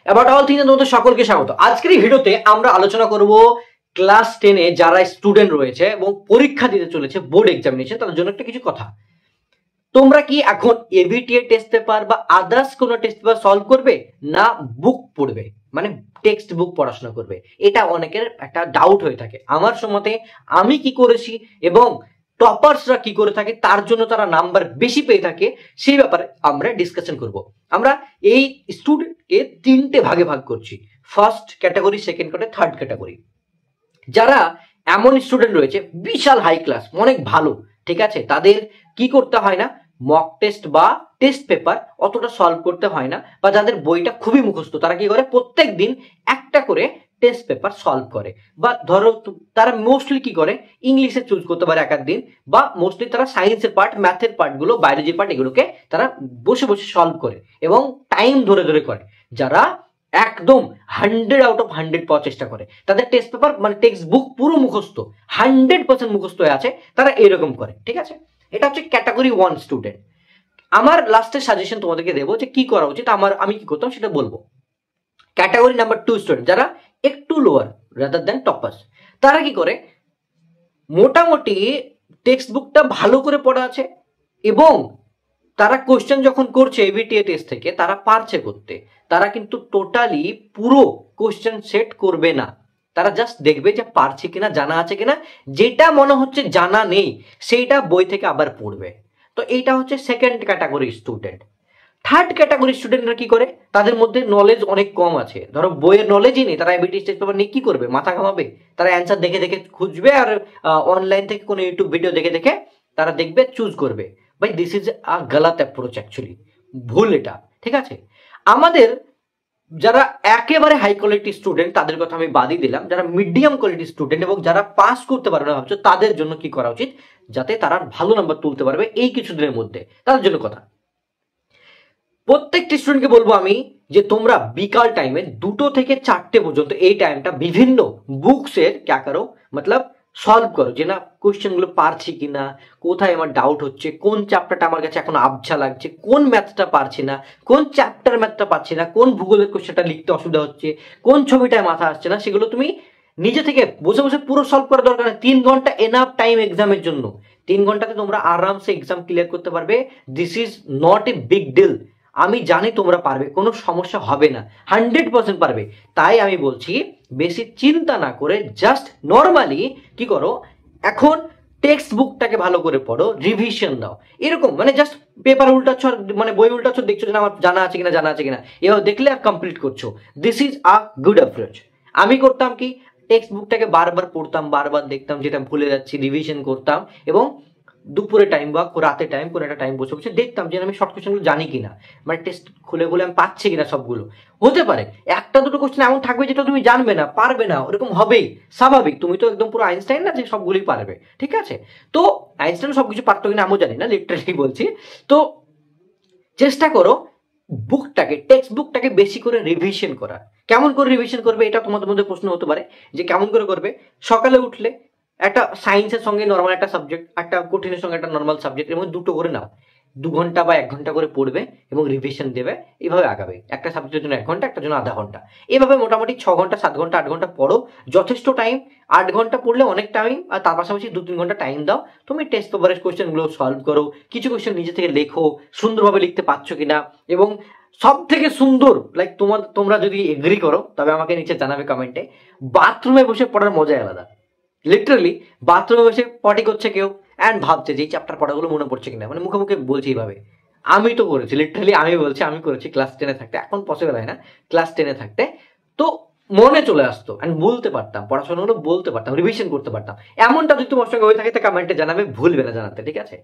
About all things তোমাদের সকলকে স্বাগত। আজকের এই ভিডিওতে আমরা আলোচনা করব ক্লাস 10-এ যারা স্টুডেন্ট রয়েছে এবং পরীক্ষা দিতে চলেছে বোর্ড এক্সামিনেশন, তাদের জন্য একটা কিছু কথা। তোমরা কি এখন এবিটিএ টেস্ট পেপার বা আদার্স কোনো টেস্ট পেপার সলভ করবে, না বুক পড়বে, মানে টেক্সট বুক পড়াশোনা করবে? এটা অনেকের একটা ডাউট হয়ে থাকে। আমার সম্মতে আমি কি করেছি এবং টপার্সরা কি করে থাকে, তার জন্য তারা নাম্বার বেশি পেয়ে থাকে, সেই ব্যাপারে আমরা ডিসকাশন করব। আমরা এই স্টুডেন্টকে তিনটে ভাগে ভাগ করছি, first category, second category, third category. যারা এমন স্টুডেন্ট রয়েছে বিশাল হাই ক্লাস, অনেক ভালো, ঠিক আছে, তাদের কি করতে হয় না, মক টেস্ট বা টেস্ট পেপার অতটা সলভ করতে হয় না, বা যাদের বইটা খুবই মুখস্থ, তারা কি করে প্রত্যেক দিন একটা করে টেস্ট পেপার সলভ করে। বা ধরো তারা মোস্টলি কি করে, ইংলিশে চুজ করতে পারে এক দিন, বা মোস্টলি তারা সায়েন্সের পার্ট, ম্যাথের পার্টগুলো, বায়োলজি পার্ট, এগুলোকে তারা বসে বসে সলভ করে এবং টাইম ধরে ধরে করে। যারা একদম 100 আউট অফ 100 পাওয়ার চেষ্টা করে, তাদের টেস্ট পেপার মানে টেক্সট বুক পুরো মুখস্থ, 100% মুখস্থ হয়ে আছে, তারা এরকম করে, ঠিক আছে। এটা হচ্ছে ক্যাটাগরি 1 স্টুডেন্ট। আমার লাস্টের সাজেশন তোমাদেরকে দেবো যে কি করা উচিত, আমি কি করতাম সেটা বলবো। ক্যাটাগরি নাম্বার 2 স্টুডেন্ট, যারা একটু লোয়ার রাদার দ্যান টপার্স, তারা কি করে, মোটামুটি টেক্সট বুকটা ভালো করে পড়া আছে এবং তারা কোশ্চেন যখন করছে এবিটিএ টেস্ট থেকে, তারা পারছে করতে। তারা কিন্তু টোটালি পুরো কোশ্চেন সেট করবে না, তারা জাস্ট দেখবে যে পারছে কিনা, জানা আছে কিনা, যেটা মনে হচ্ছে জানা নেই সেইটা বই থেকে আবার পড়বে। তো এইটা হচ্ছে second category student. Third category স্টুডেন্টরা কি করে, তাদের মধ্যে নলেজ অনেক কম আছে, ধরো বইয়ের নলেজই নেই, তারা এবিটিএ টেস্ট পেপার নিয়ে কি করবে, মাথা ঘামাবে? তারা অ্যান্সার দেখে দেখে খুঁজবে আর অনলাইন থেকে কোনো ইউটিউব ভিডিও দেখে দেখে তারা দেখবে, চুজ করবে। ভাই দিস ইজ আ গলত অ্যাপ্রোচ, অ্যাকচুয়ালি ভুল এটা, ঠিক আছে। আমাদের যারা একেবারে হাই কোয়ালিটি স্টুডেন্ট তাদের কথা আমি বাদই দিলাম, যারা মিডিয়াম কোয়ালিটি স্টুডেন্ট এবং যারা পাস করতে পারবে না ভাবছো, তাদের জন্য কি করা উচিত যাতে তারা ভালো নাম্বার তুলতে পারবে এই কিছুদিনের মধ্যে, তাদের জন্য কথা। প্রত্যেকটি স্টুডেন্টকে বলবো আমি যে তোমরা বিকাল টাইমে 2টো থেকে 4টে পর্যন্ত এই টাইমটা বিভিন্ন বুকসের ক্যা করো, মতলব সলভ করো, যে না কোশ্চেনগুলো পারছি কিনা, কোথায় আমার ডাউট হচ্ছে, কোন চ্যাপ্টারটা আমার কাছে এখন আবছা লাগছে, কোন ম্যাথটা পারছি না, কোন চ্যাপ্টার ম্যাথটা পারছি না, কোন ভূগোলের কোশ্চেনটা লিখতে অসুবিধা হচ্ছে, কোন ছবিটায় মাথা আসছে না, সেগুলো তুমি নিজে থেকে বসে বসে পুরো সলভ করার দরকার নেই। 3 ঘন্টা এনাফ টাইম এক্সামের জন্য। 3 ঘন্টাতে তোমরা আরামসে এক্সাম ক্লিয়ার করতে পারবে। This is not a big deal. আমি জানি তোমরা পারবে, কোনো সমস্যা হবে না, 100% পারবে। তাই আমি বলছি বেশি চিন্তা না করে জাস্ট নর্মালি কি করো, এখন টেক্সট বুকটাকে ভালো করে পড়ো, রিভিশন দাও। এরকম মানে জাস্ট পেপার উল্টাচ্ছ, মানে বই উল্টাচ্ছ, দেখছো যে আমার জানা আছে কিনা, জানা আছে কিনা, এবার দেখলে আর কমপ্লিট করছো। This is a good approach. আমি করতাম কি, টেক্সট বুকটাকে বারবার পড়তাম, বারবার দেখতাম, যেটা ভুলে যাচ্ছি রিভিশন করতাম, এবং দুপুরে টাইম বা রাতে টাইম কোনো একটা টাইম বসে বসে দেখতাম যে আমি শর্ট কোশ্চেনগুলো জানি কিনা, মানে টেস্ট খুলে খুলে আমি পাচ্ছি কিনা সবগুলো। হতে পারে একটা দুটো কোশ্চেন এমন থাকবে যেটা তুমি জানবে না, পারবে না, ওরকম হবেই, স্বাভাবিক। তুমি তো একদম পুরো আইনস্টাইন না যে সবগুলোই পারবে, ঠিক আছে। তো আইনস্টাইন সবকিছু পারতো কিনা আমিও জানি না, লিটারালি বলছি। তো চেষ্টা করো বুকটাকে, টেক্সট বুকটাকে বেশি করে রিভিশন করার। কেমন করে রিভিশন করবে, এটা তোমাদের মধ্যে প্রশ্ন হতে পারে যে কেমন করে করবে। সকালে উঠলে একটা সায়েন্সের সঙ্গে নর্মাল একটা সাবজেক্ট, একটা কঠিনের সঙ্গে একটা নর্মাল সাবজেক্ট, এর মধ্যে দুটো করে নাও, 2 ঘন্টা বা 1 ঘন্টা করে পড়বে এবং রিভিশন দেবে, এইভাবে আগাবে। একটা সাবজেক্টের জন্য 1 ঘন্টা, একটা জন্য আধা ঘন্টা, এভাবে মোটামুটি 6 ঘন্টা, 7 ঘন্টা, 8 ঘন্টা পড়ো, যথেষ্ট টাইম। 8 ঘন্টা পড়লে অনেক টাইম, আর তার পাশাপাশি 2-3 ঘন্টা টাইম দাও, তুমি টেস্ট পেপারের কোশ্চেনগুলো সলভ করো, কিছু কোশ্চেন নিজে থেকে লেখো, সুন্দরভাবে লিখতে পারছো কিনা। এবং সব থেকে সুন্দর, লাইক তোমরা যদি এগ্রি করো তবে আমাকে নিচে জানাবে কমেন্টে, বাথরুমে বসে পড়ার মজাই আলাদা। লিটারালি বাথরুমে বসে পটি করছে কেউ অ্যান্ড ভাবছে যে এই চ্যাপ্টার পড়াগুলো মনে পড়ছে কিনা, মানে মুখে মুখে বলছে এইভাবে। আমি তো করেছি, লিটারালি আমি বলছি, আমি করেছি ক্লাস 10-এ থাকতে, এখন পসিবল হয় না, ক্লাস 10-এ থাকতে তো মনে চলে আসতো অ্যান্ড বলতে পারতাম, পড়াশোনাগুলো বলতে পারতাম, রিভিশন করতে পারতাম। এমনটা যদি তোমার সঙ্গে হয়ে থাকে তা কমেন্টে জানাবে, ভুলবে না জানাতে, ঠিক আছে।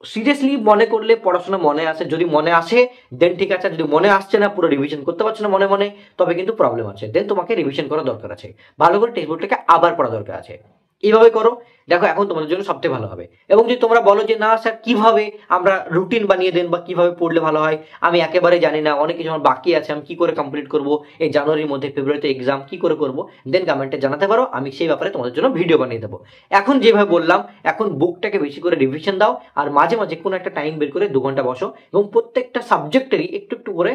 সিরিয়াসলি মনে করলে পড়াশোনা মনে আসে, যদি মনে আসে দেন ঠিক আছে, যদি মনে আসছে না, পুরো রিভিশন করতে পারছো না মনে মনে, তবে কিন্তু প্রবলেম আছে, দেন তোমাকে রিভিশন করা দরকার আছে, ভালো করে টেক্সট বুকটাকে আবার পড়া দরকার আছে। এইভাবে করো, দেখো এখন তোমাদের জন্য সবথেকে ভালো হবে। এবং যদি তোমরা বলো যে না স্যার কিভাবে আমরা রুটিন বানিয়ে দেন বা কিভাবে পড়লে ভালো হয়, আমি একেবারে জানি না, অনেক কিছু আমার বাকি আছে, আমি কি করে কমপ্লিট করব এই জানুয়ারির মধ্যে, ফেব্রুয়ারিতে এক্সাম, কি করে করব, দেন কমেন্টে জানাতে পারো, আমি সেই ব্যাপারে তোমাদের জন্য ভিডিও বানিয়ে দেবো। এখন যেভাবে বললাম, এখন বুকটাকে বেশি করে রিভিশন দাও, আর মাঝে মাঝে কোনো একটা টাইম বের করে 2 ঘন্টা বসো এবং প্রত্যেকটা সাবজেক্টেরই একটু একটু করে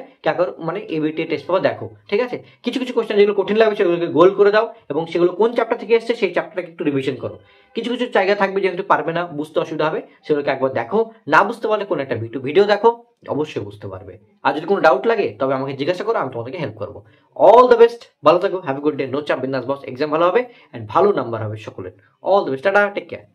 মানে এবিটি টেস্ট পেপার দেখো, ঠিক আছে? কিছু কিছু কোশ্চেন যেগুলো কঠিন লাগবে সেগুলোকে গোল করে দাও এবং সেগুলো কোন চ্যাপ্টার থেকে এসছে সেই চ্যাপ্টারটাকে একটু রিভিশন করো। কিছু কিছু জায়গা থাকবে যেহেতু পারবে না, বুঝতে অসুবিধা হবে, সেগুলোকে একবার দেখো। না বুঝতে পারলে কোনো একটা ভিডিও দেখো, অবশ্যই বুঝতে পারবে। আর যদি কোনো ডাউট লাগে তবে আমাকে জিজ্ঞাসা করো, আমি তোমাদেরকে হেল্প করবো। অল দ্য বেস্ট, ভালো থাকো, have a good day, no চাপ, বিন্দাস বস, এক্সাম ভালো হবে অ্যান্ড ভালো নাম্বার হবে সকলের। অল দ্য বেস্ট, টাটা, টেক কেয়ার।